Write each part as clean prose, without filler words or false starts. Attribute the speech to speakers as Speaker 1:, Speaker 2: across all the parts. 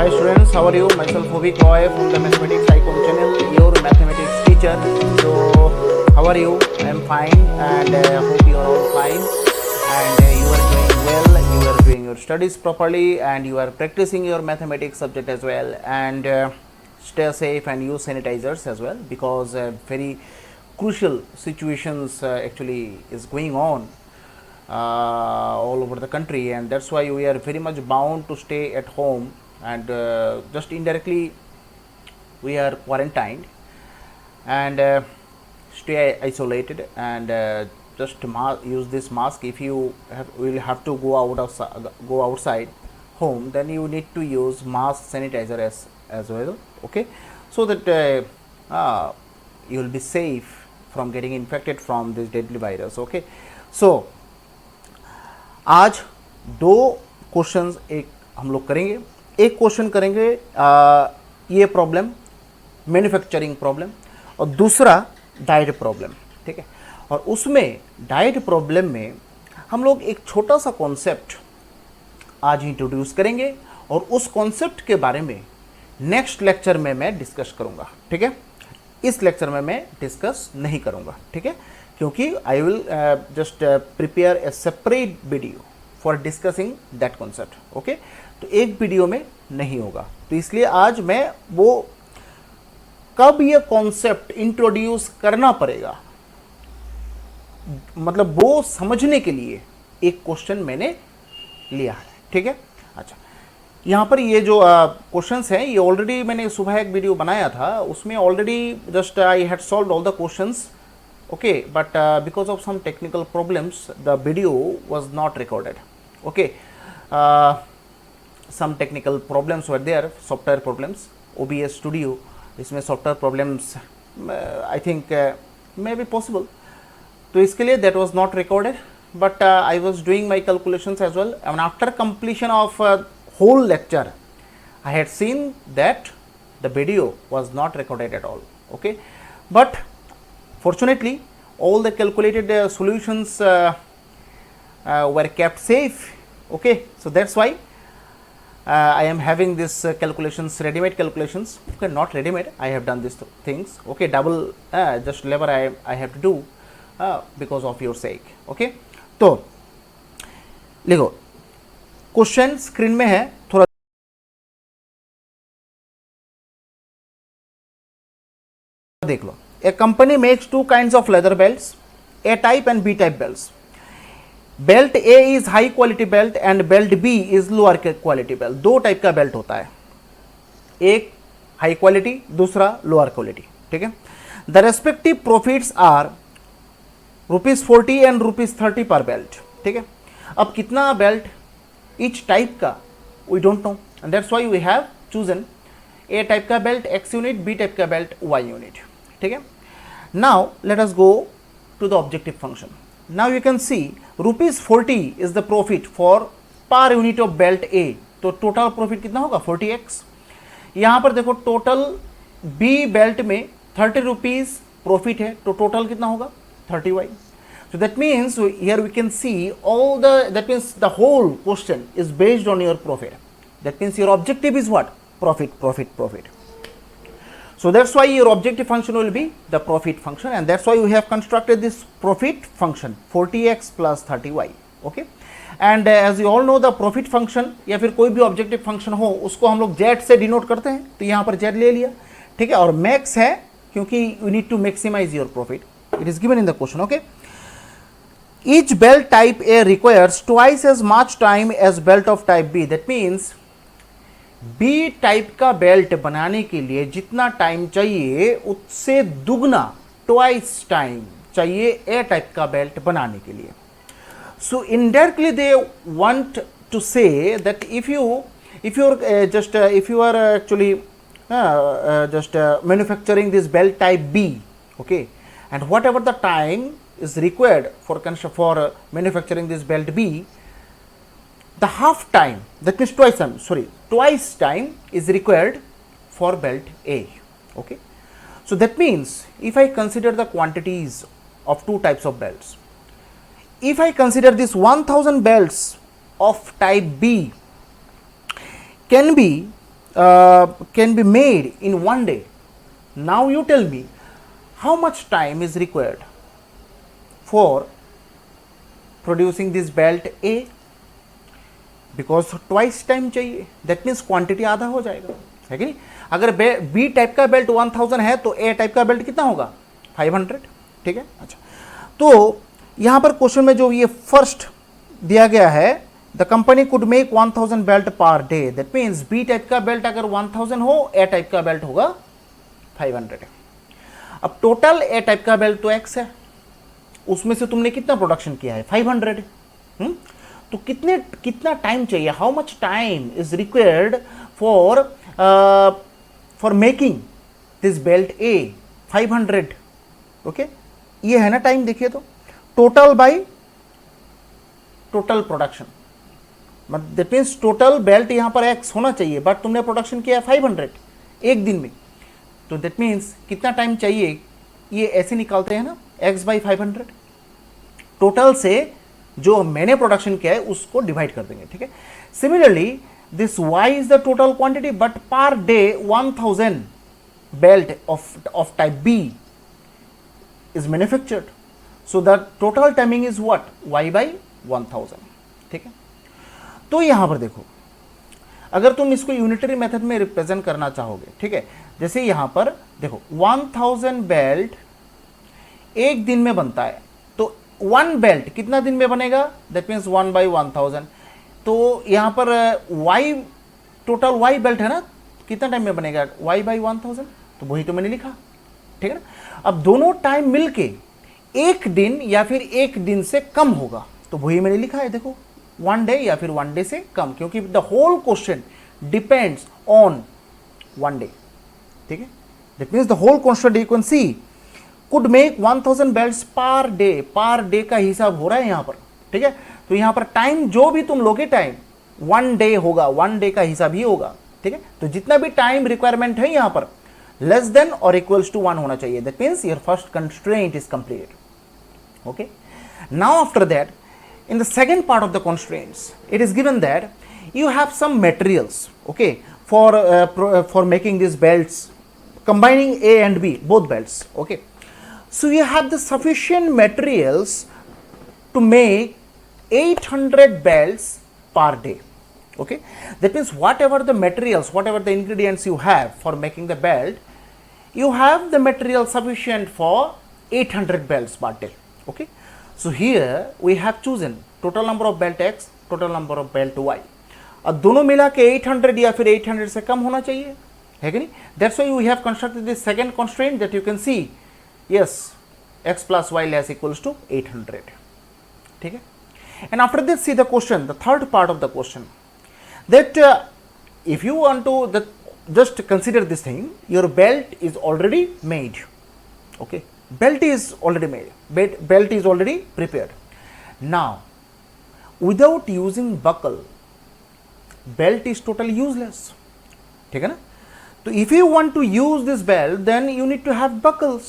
Speaker 1: Hi students, how are you? Myself Hovik Roy from the Mathematics Icon channel, your mathematics teacher. So, how are you? I am fine and hope you are all fine and you are doing well, you are doing your studies properly and you are practicing your mathematics subject as well, and stay safe and use sanitizers as well, because very crucial situations actually is going on all over the country, and that's why we are very much bound to stay at home, and just indirectly we are quarantined and stay isolated, and just use this mask. If you will have to go outside home, then you need to use mask sanitizer as well, okay, so that you will be safe from getting infected from this deadly virus, okay. So आज दो questions एक हम लोग करेंगे. एक question करेंगे ये problem manufacturing problem, और दूसरा डाइट प्रॉब्लम, ठीक है. और उसमें डाइट प्रॉब्लम में हम लोग एक छोटा सा कॉन्सेप्ट आज इंट्रोड्यूस करेंगे, और उस कॉन्सेप्ट के बारे में नेक्स्ट लेक्चर में मैं डिस्कस करूंगा, ठीक है. इस लेक्चर में मैं डिस्कस नहीं करूंगा, ठीक है, क्योंकि I will just prepare a separate video for discussing that concept, okay. तो एक वीडियो में नहीं होगा, तो इसलिए आज मैं वो कब ये कॉन्सेप्ट इंट्रोड्यूस करना पड़ेगा, मतलब वो समझने के लिए एक क्वेश्चन मैंने लिया है, ठीक है. अच्छा, यहाँ पर ये जो क्वेश्चंस हैं, ये ऑलरेडी मैंने सुबह एक वीडियो बनाया था, उसमें already just I had solved all the questions, okay, but because of some technical problems the video was not recorded, okay. Some technical problems were there, software problems, OBS studio इसमें software problems I think may be possible, तो इसके लिए that was not recorded, but I was doing my calculations as well, and after completion of whole lecture I had seen that the video was not recorded at all, okay. But fortunately all the calculated solutions were kept safe, okay. So that's why I am having this calculations, ready-made calculations, okay, not ready-made, I have done these things, okay, double just lever I have to do because of your sake, okay. तो लिखो, question screen में है, थोड़ा देख लो. A company makes two kinds of leather belts, A type and B type belts. Belt A is high quality belt and belt B is lower quality belt. दो type का belt होता है, एक high quality, दूसरा lower quality, ठीक है. The respective profits are ₹40 and ₹30 पर belt, ठीक है. अब कितना बेल्ट ईच टाइप का we don't know, and that's why we have chosen A type का belt X unit, B type का बेल्ट Y यूनिट, ठीक है. Now let us go to the objective function. Now you can see ₹40 is the profit for per unit of belt A. तो total profit कितना होगा 40x. यहाँ पर देखो total B belt में ₹30 प्रॉफिट है, तो टोटल कितना होगा 30y. So that means here we can see all the, that means the whole question is based on your profit. That means your objective is what? Profit, profit, profit. So that's why your objective function will be the profit function, and that's why we have constructed this profit function 40x plus 30y, okay. And as you all know, the profit function या फिर कोई भी objective function हो उसको हम लोग z से denote करते हैं, तो यहाँ पर z ले लिया, ठीक है. और max है क्योंकि you need to maximize your profit, it is given in the question, okay. Each belt type A requires twice as much time as belt of type B. That means B type का belt बनाने के लिए जितना time चाहिए उससे दुगना, twice time चाहिए ए type का बेल्ट बनाने के लिए. So indirectly they want to say that if you are actually just manufacturing this belt type B, okay, and whatever the time is required for manufacturing this belt B, the half time, that means twice time is required for belt A, okay. So that means if I consider the quantities of two types of belts, if I consider this 1000 belts of type B can be can be made in one day. Now you tell me how much time is required for producing this belt A, because twice time चाहिए, that means quantity आधा हो जाएगा, है कि नहीं? अगर B type का belt 1000 है तो ए टाइप का बेल्ट कितना होगा? 500, ठीक है? अच्छा, तो यहां पर क्वेश्चन में जो ये फर्स्ट दिया गया है, the company could make 1000 belt per day, that means B type का बेल्ट अगर 1000 हो, ए टाइप का बेल्ट होगा 500। अब टोटल ए टाइप का बेल्ट तो एक्स है, उसमें से तुमने कितना प्रोडक्शन किया है? 500। तो कितना टाइम चाहिए? How much time is required for making this belt A? 500। Okay, ये है ना टाइम, देखिए तो total by total production, that means total belt यहां पर एक्स होना चाहिए, बट तुमने प्रोडक्शन किया 500 एक दिन में, तो दैट मीन्स कितना टाइम चाहिए? ये ऐसे निकालते हैं ना, x बाई 500, टोटल से जो मैंने प्रोडक्शन किया है उसको डिवाइड कर देंगे, ठीक है? Similarly this y is the total quantity, but per day 1000 belt of type B is manufactured, so the total timing is what? y by 1000, ठीक है? तो यहां पर देखो, अगर तुम इसको यूनिटरी मेथड में रिप्रेजेंट करना चाहोगे, ठीक है, जैसे यहां पर देखो 1000 बेल्ट एक दिन में बनता है, तो 1 बेल्ट कितना दिन में बनेगा? That means 1 by 1000। तो यहां पर y टोटल y बेल्ट है ना, कितना टाइम में बनेगा? y बाई 1000, तो वही तो मैंने लिखा, ठीक है ना? अब दोनों टाइम मिलके एक दिन या फिर एक दिन से कम होगा, तो वही मैंने लिखा है, देखो 1 डे या फिर 1 डे से कम, क्योंकि the whole question depends on 1 day, ठीक है? That means the whole question you can see could make 1000 belts per day का हिसाब हो रहा है यहां पर, ठीक है? तो यहां पर टाइम जो भी तुम लोगे टाइम 1 डे होगा, 1 डे का हिसाब ही होगा, ठीक है? तो जितना भी टाइम रिक्वायरमेंट है यहां पर लेस देन और इक्वल्स टू 1 होना चाहिए, that means your first constraint is complete. Okay, now after that in the second part of the constraints it is given that you have some materials, okay, for making these belts, combining A and B, both belts, okay? So you have the sufficient materials to make 800 belts per day, okay? That means whatever the materials, whatever the ingredients you have for making the belt, you have the material sufficient for 800 belts per day, okay? So here we have chosen total number of belt x, total number of belt y. अब दोनों मिला के 800 या फिर 800 से कम होना चाहिए, है कि नहीं? That's why we have constructed this second constraint that you can see, yes, x plus y less equals to 800, ठीक है? And after this, see the question, the third part of the question, that if you want to just consider this thing, your belt is already made, okay? Belt is already made, belt is already prepared. Now without using buckle, belt is totally useless, ठीक है ना? तो if you want to use this belt, then you need to have buckles,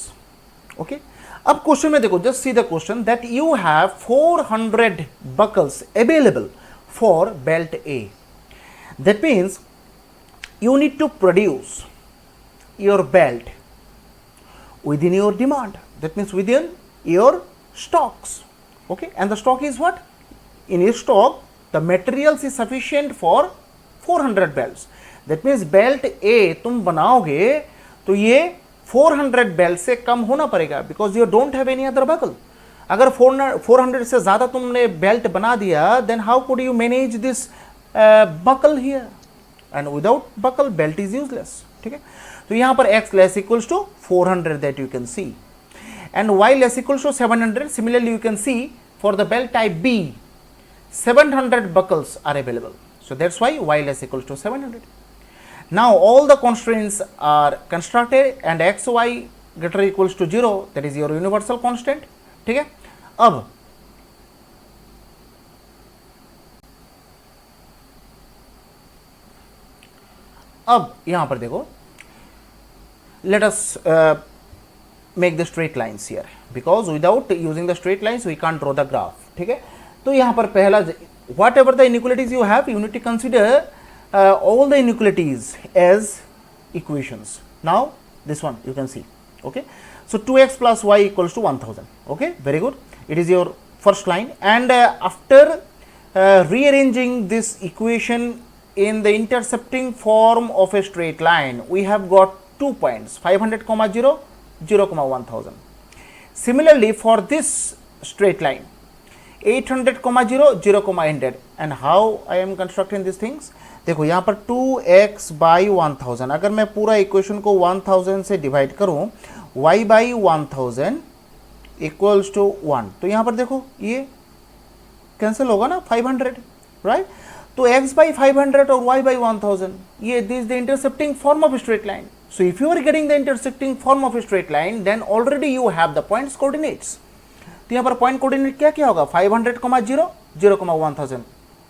Speaker 1: okay? अब question में देखो, just see the question that you have 400 buckles available for belt A. That means you need to produce your belt within your demand, that means within your stocks, okay? And the stock is what? In your stock the materials is sufficient for 400 belts, that means belt A तुम बनाओगे तो ये 400 belt से कम होना पड़ेगा, because you don't have any other buckle. अगर 400 से ज़्यादा तुमने बेल्ट बना दिया, then how could you manage this buckle here? And without buckle belt is useless, ठीक है? तो यहाँ पर x less equals to 400 that you can see, and y less equals to 700. Similarly you can see for the belt type B 700 buckles are available, so that's why y less equals to 700. Now all the constraints are constructed and x y greater equals to 0, that is your universal constant, ठीक है? अब यहाँ पर देखो, let us make the straight lines here, because without using the straight lines we can't draw the graph, ठीक है? तो यहाँ पर पहला, whatever the inequalities you have, you need to consider all the inequalities as equations. Now this one you can see. Okay, so 2x plus y equals to 1000. Okay, very good. It is your first line, and after rearranging this equation in the intercepting form of a straight line, we have got 2 points, 500 comma 0, 0 comma 1000. Similarly for this straight line, 800 comma 0, 0 comma 100. And how I am constructing these things? देखो यहाँ पर 2x by 1000, अगर मैं पूरा equation को 1000 से divide करूँ, y by 1000 equals to 1, तो यहाँ पर देखो ये कैंसिल होगा ना, 500, राइट? तो x बाई 500 और y बाई 1000, ये this the intercepting form of straight line. So if you are getting the intersecting form of a straight line, then already you have the points coordinates. तो यहाँ पर point coordinate क्या क्या होगा? 500, 0, 0, 1000,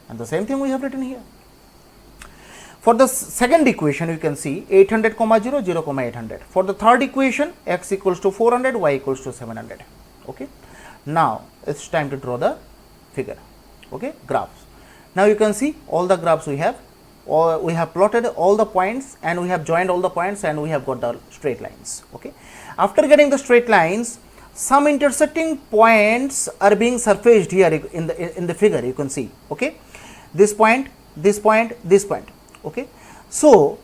Speaker 1: and the same thing we have written here. For the second equation, you can see 800, 0, 0, 800. For the third equation, x equals to 400, y equals to 700. Okay. Now it's time to draw the figure. Okay, graphs. Now you can see all the graphs we have. Or we have plotted all the points and we have joined all the points and we have got the straight lines. Okay. After getting the straight lines, some intersecting points are being surfaced here in the figure. You can see. Okay. This point, this point, this point. Okay. So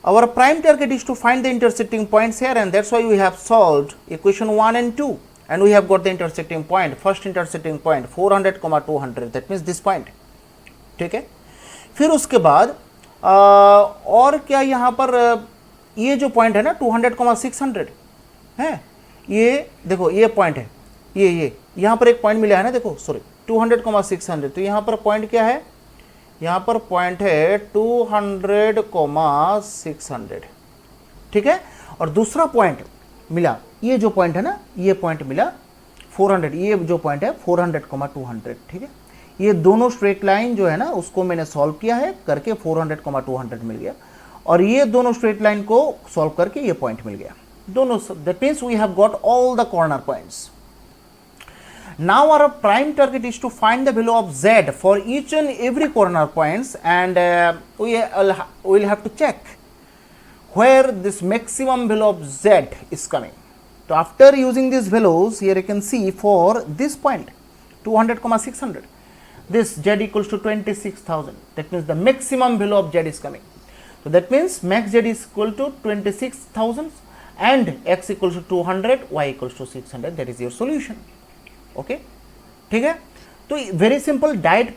Speaker 1: our prime target is to find the intersecting points here, and that's why we have solved equation 1 and 2, and we have got the intersecting point. First intersecting point 400, 200. That means this point. ठीक है. फिर उसके बाद और क्या यहाँ पर ये जो पॉइंट है ना 200, 600 है, ये देखो ये पॉइंट है, ये यहाँ पर एक पॉइंट मिला है ना, देखो सॉरी 200, 600. तो यहाँ पर पॉइंट क्या है? यहाँ पर पॉइंट है 200, 600. ठीक है. और दूसरा पॉइंट मिला, ये जो पॉइंट है ना, ये पॉइंट मिला 400, ये जो पॉइंट है 400, 200. ठीक है. ये दोनों स्ट्रेट लाइन जो है ना, उसको मैंने सॉल्व किया है करके 400, 200 मिल गया, और ये दोनों स्ट्रेट लाइन को सॉल्व करके ये पॉइंट मिल गया दोनों. That means we have got all the corner points. Now our prime target is to find the value of z for each and every corner points, and we will have to check where this maximum value of z is coming. So after using these values, here you can see for this point 200, 600, this z equals to 26,000. That means the maximum value of z is coming. So that means max z is equal to 26,000 and x equals to 200, y equals to 600. That is your solution. Okay, ठीक है. तो very simple diet,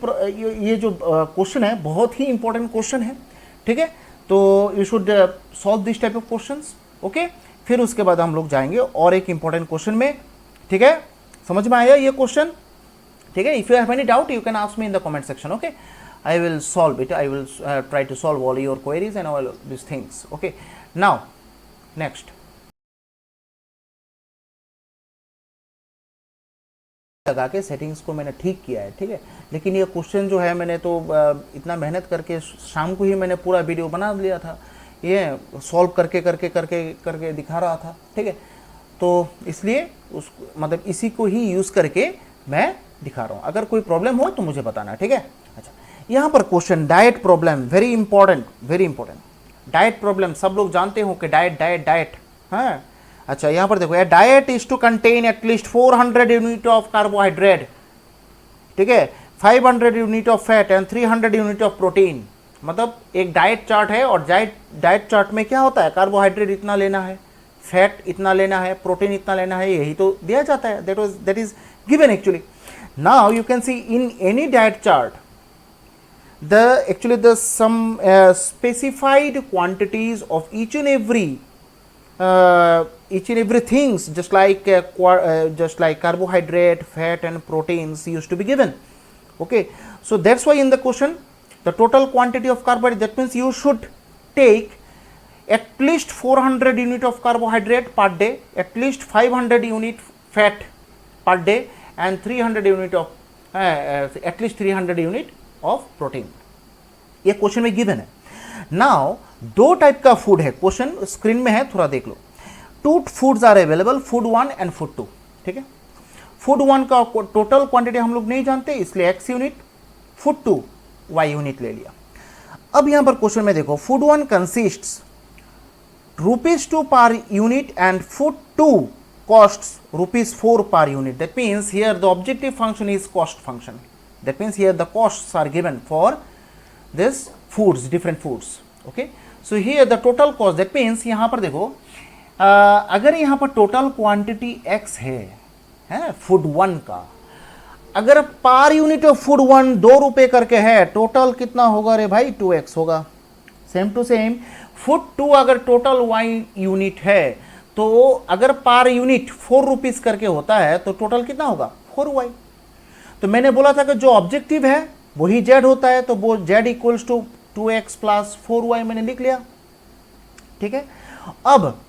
Speaker 1: ये जो question है बहुत ही important question है. ठीक है. तो you should solve this type of questions. Okay, फिर उसके बाद हम लोग जाएंगे और एक इंपॉर्टेंट क्वेश्चन में. ठीक है, समझ में आया ये क्वेश्चन? ठीक है. If you have any doubt you can ask me in the comment section. Okay, I will solve it. I will try to solve all your queries and all this things. Okay, now next लगा के settings को मैंने ठीक किया है. ठीक है, लेकिन ये क्वेश्चन जो है मैंने तो इतना मेहनत करके शाम को ही मैंने पूरा वीडियो बना लिया था, ये सॉल्व करके करके करके करके दिखा रहा था. ठीक है, तो इसलिए उस मतलब इसी को ही यूज़ करके मैं दिखा रहा हूँ. अगर कोई प्रॉब्लम हो तो मुझे बताना. ठीक है. अच्छा, यहाँ पर question diet problem, very important, very important. Diet problem सब लोग जानते हो कि डाइट डाइट डाइट. हाँ, अच्छा यहाँ पर देखो, diet is to contain at least 400 unit of carbohydrate. ठीक है, 500 unit of fat and 300 unit of protein. मतलब एक डाइट चार्ट है और डाइट चार्ट में क्या होता है, कार्बोहाइड्रेट इतना लेना है, फैट इतना लेना है, प्रोटीन इतना लेना है, यही तो दिया जाता है. That is given actually. Now you can C in any diet chart the some specified quantities of each and every things, just like carbohydrate, fat and proteins used to be given. Okay, so that's why in the question the total quantity of carbohydrate, that means you should take at least 400 unit of carbohydrate per day, at least 500 unit fat per day and 300 unit of at least 300 unit of protein. ये question में given है. Now दो type का food है, question screen में है, थोड़ा देख लो. Two foods are available, food 1 and food 2. ठीक है, फूड 1 का टोटल क्वांटिटी हम लोग नहीं जानते, इसलिए x unit, food 2 y unit ले लिया. अब यहां पर क्वेश्चन में देखो, food 1 consists ₹2 per unit and food 2 costs ₹4 per unit. That means here the objective function is cost function. That means here the costs are given for this foods, different foods. Okay, so here the total cost, that means यहाँ पर देखो, अगर यहाँ पर total quantity x है food 1 का, अगर per unit of food 1 ₹2 करके है, टोटल कितना होगा रे भाई? 2x होगा. सेम टू सेम फूड 2 अगर टोटल y यूनिट है, तो अगर पर यूनिट ₹4 करके होता है तो टोटल कितना होगा? 4y. तो मैंने बोला था कि जो ऑब्जेक्टिव है वही z होता है, तो वो z equals to 2x plus 4y मैंने लिख लिया. ठीक है, अब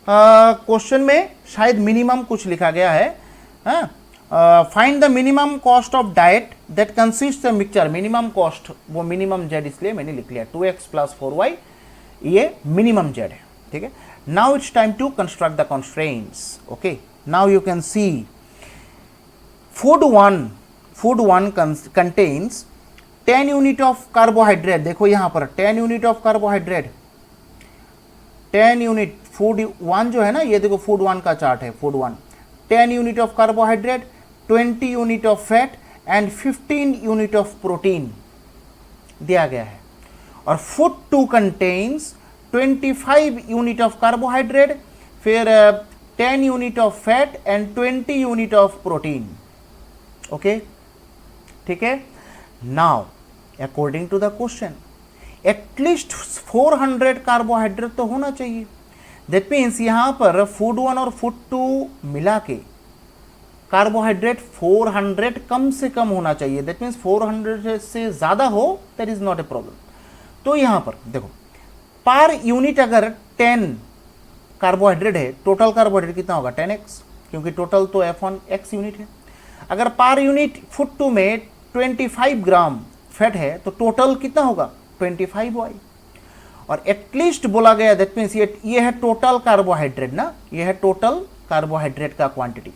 Speaker 1: क्वेश्चन में शायद मिनिमम कुछ लिखा गया है. Find the minimum cost of diet that consist mixture. Minimum cost, वो मिनिमम z इसलिए मैंने लिख लिया 2x प्लस 4y, ये मिनिमम z है. ठीक है, now it's time to construct the constraints. Okay, now you can see food 1 contains 10 unit of carbohydrate. देखो यहां पर 10 unit of carbohydrate, 10 unit. Food 1 जो है ना, ये देखो फूड 1 का चार्ट है. Food 1 10 unit of carbohydrate, 20 unit of fat and 15 unit of protein दिया गया है. और food 2 contains 25 unit of carbohydrate, फिर 10 unit of fat and 20 unit of protein. Okay, ठीक है. Now according to the question at least 400 carbohydrate तो होना चाहिए. दैट मीन्स यहां पर फूड 1 और फूड 2 मिला के कार्बोहाइड्रेट 400 कम से कम होना चाहिए. दैट मीन्स 400 से ज्यादा हो that is not a problem. तो यहां पर देखो, पर यूनिट अगर 10 कार्बोहाइड्रेट है, टोटल कार्बोहाइड्रेट कितना होगा? 10x, क्योंकि टोटल तो F1x यूनिट है. अगर पर यूनिट फूड 2 में 25 ग्राम फैट है, तो टोटल कितना होगा? 25y. और एटलीस्ट बोला गया, दैट मीन्स ये है टोटल कार्बोहाइड्रेट ना, ये है टोटल कार्बोहाइड्रेट का क्वांटिटी.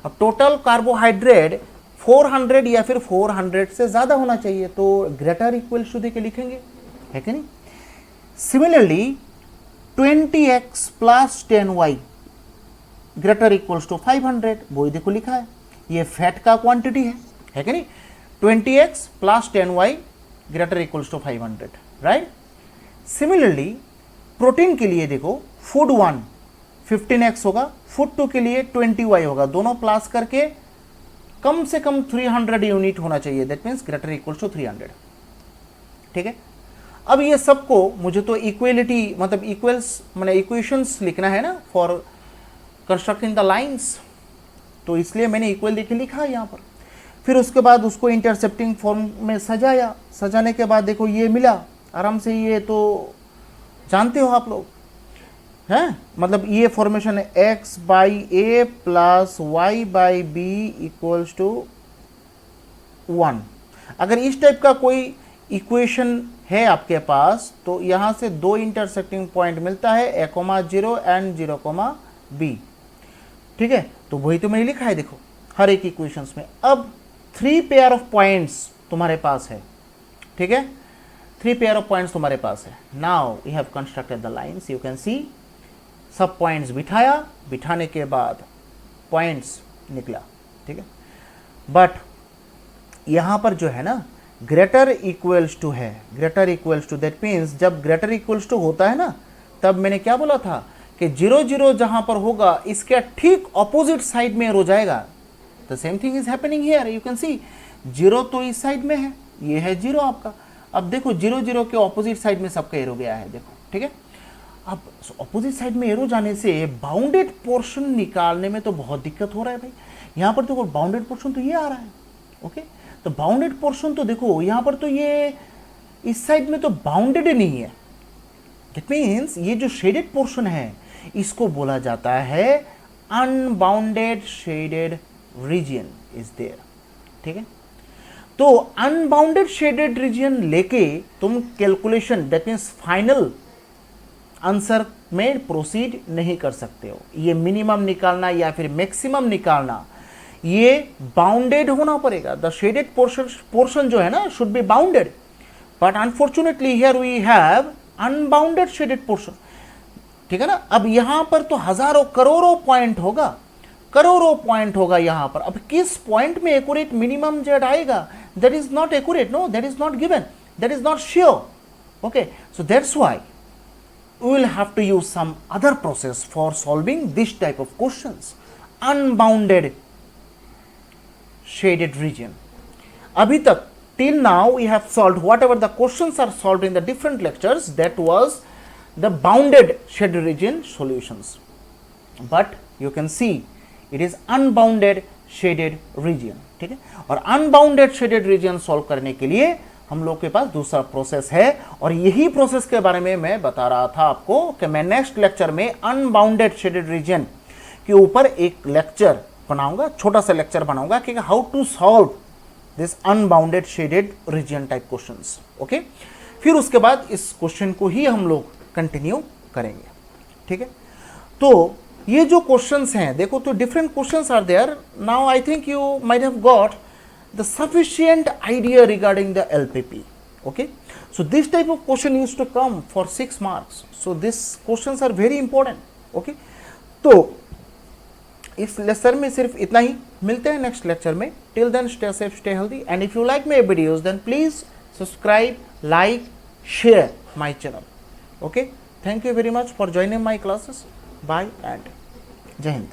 Speaker 1: अब टोटल कार्बोहाइड्रेट 400 या फिर 400 से ज्यादा होना चाहिए, तो ग्रेटर इक्वल टू दे के लिखेंगे, है कि नहीं. Similarly 20x plus 10y greater equals to 500, वो देखो लिखा है, ये फैट का क्वांटिटी है कि नहीं. 20x plus 10y greater equals to 500, right. Similarly protein के लिए देखो, फूड 1 15x होगा, फूड 2 के लिए 20y होगा, दोनों प्लस करके कम से कम 300 यूनिट होना चाहिए. That means greater equals to 300. ठीक है, अब ये सबको मुझे तो इक्वलिटी मतलब इक्वल्स मैंने इक्वेशंस लिखना है ना फॉर कंस्ट्रक्टिंग द लाइंस, तो इसलिए मैंने इक्वल देके लिखा है यहाँ पर. फिर उसके बाद उसको इंटरसेप्टिंग फॉर्म में सजाया. सजाने के बाद देखो ये मिला आराम से, ये तो जानते हो आप लोग हैं, मतलब ये फॉर्मेशन है x by A plus Y by B equals to 1. अगर इस टाइप का कोई इक्वेशन है आपके पास, तो यहां से 2 इंटरसेक्टिंग पॉइंट मिलता है, a,0 एंड 0,b. ठीक है, तो वही तो मैंने लिखा है देखो हर एक इक्वेशंस में. अब 3 पेयर ऑफ पॉइंट्स तुम्हारे पास है. ठीक है, 3 पेयर ऑफ पॉइंट्स तुम्हारे पास है. Now we have constructed the lines. You can see सब पॉइंट्स बिठाया, बिठाने के बाद पॉइंट्स निकला. ठीक है, बट यहां पर जो है ना ग्रेटर इक्वल्स टू है, greater equals to, that means जब ग्रेटर इक्वल्स टू होता है ना, तब मैंने क्या बोला था कि 0 0 जहां पर होगा इसके ठीक ऑपोजिट साइड में एरो जाएगा. The same thing is happening here. You can सी 0 तो इस साइड में है, ये है 0 आपका. अब देखो 0 0 के ऑपोजिट साइड में सबका एरो गया है, देखो. ठीक है, अब ऑपोजिट साइड में एरो जाने से बाउंडेड पोर्शन निकालने में तो बहुत दिक्कत हो रहा है भाई. यहां पर देखो बाउंडेड पोर्शन तो ये आ रहा है. ओके, तो बाउंडेड पोर्शन तो देखो यहां पर तो ये इस साइड में तो बाउंडेड नहीं है. दैट मीन्स ये जो शेडेड पोर्शन है इसको बोला जाता है unbounded shaded region is there. ठीक है, तो अनबाउंडेड शेडेड रीजन लेके तुम calculation, that means final answer में प्रोसीड नहीं कर सकते हो. ये मिनिमम निकालना या फिर मैक्सिमम निकालना, ये बाउंडेड होना पड़ेगा. द शेडेड पोर्शन जो है ना should be bounded. But unfortunately here we have unbounded shaded portion, ठीक है ना। अब यहां पर तो हजारों करोड़ों पॉइंट होगा, करोड़ों पॉइंट होगा यहां पर। अब किस पॉइंट में एक्यूरेट मिनिमम जेड आएगा, that is not accurate, no, that is not given, that is not sure. Okay, so that's why we will have to use some other process for solving this type of questions. Unbounded shaded region. Abhi tak till now we have solved whatever the questions are solved in the different lectures, that was the bounded shaded region solutions. But you can see it is unbounded shaded region, ठीक है। और unbounded shaded region solve करने के लिए हम लोग के पास दूसरा प्रोसेस है, और यही प्रोसेस के बारे में मैं बता रहा था आपको कि मैं नेक्स्ट लेक्चर में अनबाउंडेड शेडेड रीजन के ऊपर एक लेक्चर बनाऊंगा, छोटा सा लेक्चर बनाऊंगा कि how to solve this unbounded shaded region type questions. Okay, फिर उसके बाद इस क्वेश्चन को ही हम लोग कंटिन्यू करेंगे, ठीक है। तो ये जो क्वेश्चंस हैं, देखो तो different questions are there. Now I think you might have got the sufficient idea regarding the LPP. Okay, so this type of question used to come for 6 marks, so these questions are very important. Okay, तो इस lecture में सिर्फ इतना ही, मिलते हैं next lecture में। Till then stay safe, stay healthy, and if you like my videos then please subscribe, like, share my channel. Okay, thank you very much for joining my classes. Bye and जय हिंद।